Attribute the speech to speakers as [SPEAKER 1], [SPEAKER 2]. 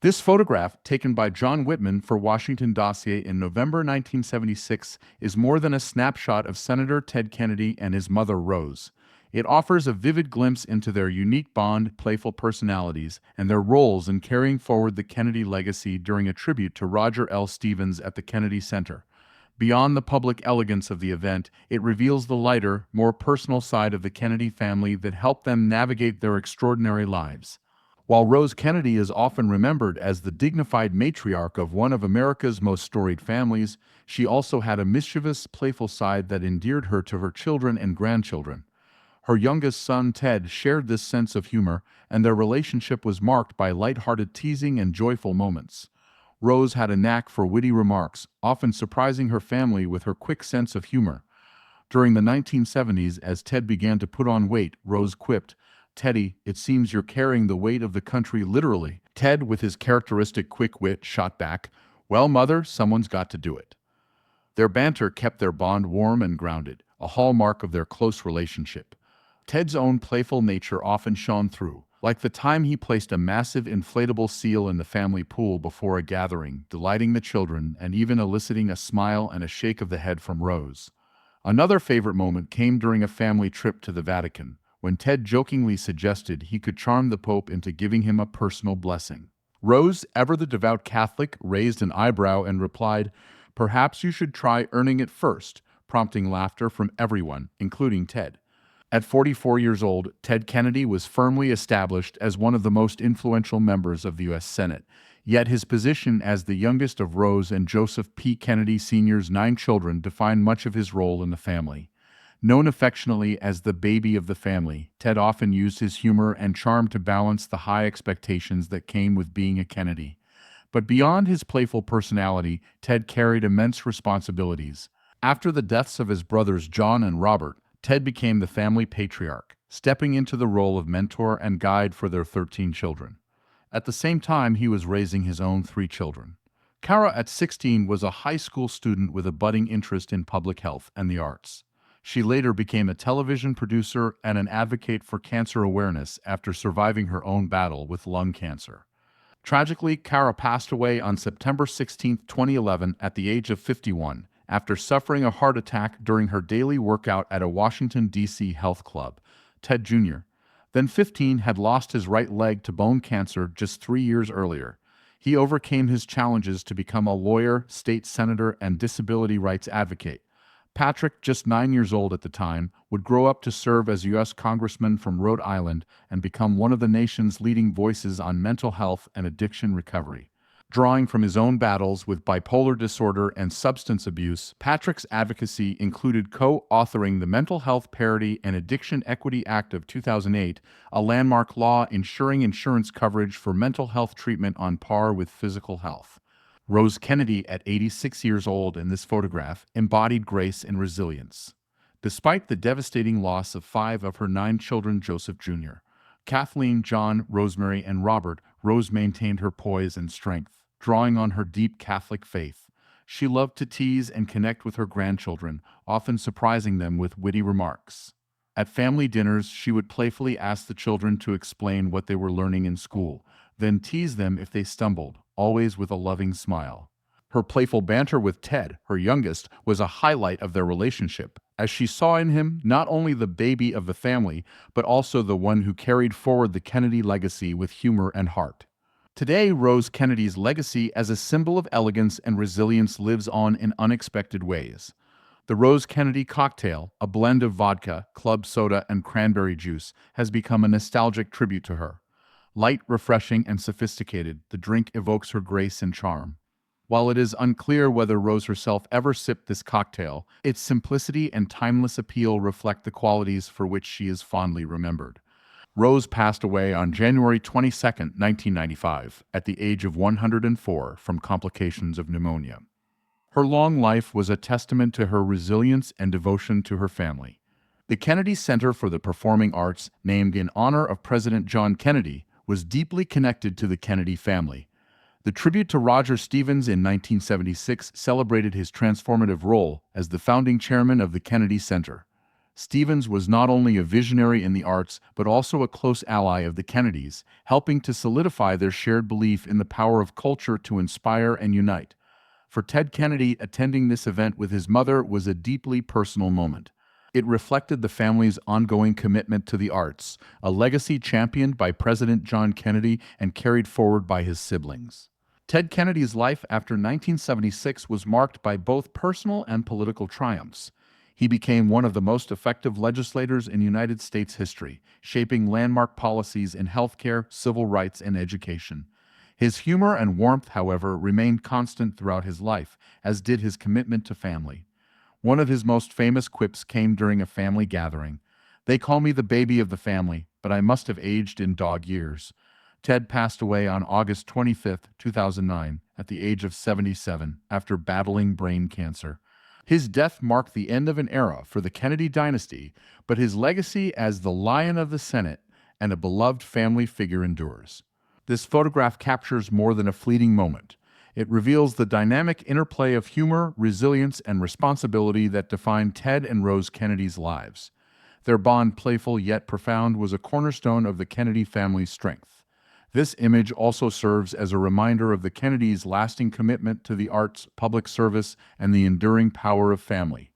[SPEAKER 1] This photograph, taken by John Whitman for Washington Dossier in November 1976, is more than a snapshot of Senator Ted Kennedy and his mother Rose. It offers a vivid glimpse into their unique bond, playful personalities, and their roles in carrying forward the Kennedy legacy during a tribute to Roger L. Stevens at the Kennedy Center. Beyond the public elegance of the event, it reveals the lighter, more personal side of the Kennedy family that helped them navigate their extraordinary lives. While Rose Kennedy is often remembered as the dignified matriarch of one of America's most storied families, she also had a mischievous, playful side that endeared her to her children and grandchildren. Her youngest son, Ted, shared this sense of humor, and their relationship was marked by light-hearted teasing and joyful moments. Rose had a knack for witty remarks, often surprising her family with her quick sense of humor. During the 1970s, as Ted began to put on weight, Rose quipped, "Teddy, it seems you're carrying the weight of the country literally." Ted, with his characteristic quick wit, shot back, "Well, Mother, someone's got to do it." Their banter kept their bond warm and grounded, a hallmark of their close relationship. Ted's own playful nature often shone through, like the time he placed a massive inflatable seal in the family pool before a gathering, delighting the children and even eliciting a smile and a shake of the head from Rose. Another favorite moment came during a family trip to the Vatican, when Ted jokingly suggested he could charm the Pope into giving him a personal blessing. Rose, ever the devout Catholic, raised an eyebrow and replied, "Perhaps you should try earning it first," prompting laughter from everyone, including Ted. At 44 years old, Ted Kennedy was firmly established as one of the most influential members of the U.S. Senate, yet his position as the youngest of Rose and Joseph P. Kennedy Sr.'s 9 children defined much of his role in the family. Known affectionately as the baby of the family, Ted often used his humor and charm to balance the high expectations that came with being a Kennedy. But beyond his playful personality, Ted carried immense responsibilities. After the deaths of his brothers John and Robert, Ted became the family patriarch, stepping into the role of mentor and guide for their 13 children. At the same time, he was raising his own 3 children. Kara, at 16, was a high school student with a budding interest in public health and the arts. She later became a television producer and an advocate for cancer awareness after surviving her own battle with lung cancer. Tragically, Kara passed away on September 16, 2011, at the age of 51, after suffering a heart attack during her daily workout at a Washington, D.C. health club. Ted Jr., then 15, had lost his right leg to bone cancer just 3 years earlier. He overcame his challenges to become a lawyer, state senator, and disability rights advocate. Patrick, just 9 years old at the time, would grow up to serve as U.S. Congressman from Rhode Island and become one of the nation's leading voices on mental health and addiction recovery. Drawing from his own battles with bipolar disorder and substance abuse, Patrick's advocacy included co-authoring the Mental Health Parity and Addiction Equity Act of 2008, a landmark law ensuring insurance coverage for mental health treatment on par with physical health. Rose Kennedy, at 86 years old in this photograph, embodied grace and resilience. Despite the devastating loss of 5 of her 9 children, Joseph Jr., Kathleen, John, Rosemary, and Robert, Rose maintained her poise and strength, drawing on her deep Catholic faith. She loved to tease and connect with her grandchildren, often surprising them with witty remarks. At family dinners, she would playfully ask the children to explain what they were learning in school, then tease them if they stumbled, always with a loving smile. Her playful banter with Ted, her youngest, was a highlight of their relationship, as she saw in him not only the baby of the family, but also the one who carried forward the Kennedy legacy with humor and heart. Today, Rose Kennedy's legacy as a symbol of elegance and resilience lives on in unexpected ways. The Rose Kennedy cocktail, a blend of vodka, club soda, and cranberry juice, has become a nostalgic tribute to her. Light, refreshing, and sophisticated, the drink evokes her grace and charm. While it is unclear whether Rose herself ever sipped this cocktail, its simplicity and timeless appeal reflect the qualities for which she is fondly remembered. Rose passed away on January 22, 1995, at the age of 104 from complications of pneumonia. Her long life was a testament to her resilience and devotion to her family. The Kennedy Center for the Performing Arts, named in honor of President John Kennedy, was deeply connected to the Kennedy family. The tribute to Roger Stevens in 1976 celebrated his transformative role as the founding chairman of the Kennedy Center. Stevens was not only a visionary in the arts, but also a close ally of the Kennedys, helping to solidify their shared belief in the power of culture to inspire and unite. For Ted Kennedy, attending this event with his mother was a deeply personal moment. It reflected the family's ongoing commitment to the arts, a legacy championed by President John Kennedy and carried forward by his siblings. Ted Kennedy's life after 1976 was marked by both personal and political triumphs. He became one of the most effective legislators in United States history, shaping landmark policies in healthcare, civil rights, and education. His humor and warmth, however, remained constant throughout his life, as did his commitment to family. One of his most famous quips came during a family gathering. "They call me the baby of the family, but I must have aged in dog years." Ted passed away on August 25, 2009, at the age of 77, after battling brain cancer. His death marked the end of an era for the Kennedy dynasty, but his legacy as the Lion of the Senate and a beloved family figure endures. This photograph captures more than a fleeting moment. It reveals the dynamic interplay of humor, resilience, and responsibility that defined Ted and Rose Kennedy's lives. Their bond, playful yet profound, was a cornerstone of the Kennedy family's strength. This image also serves as a reminder of the Kennedys' lasting commitment to the arts, public service, and the enduring power of family.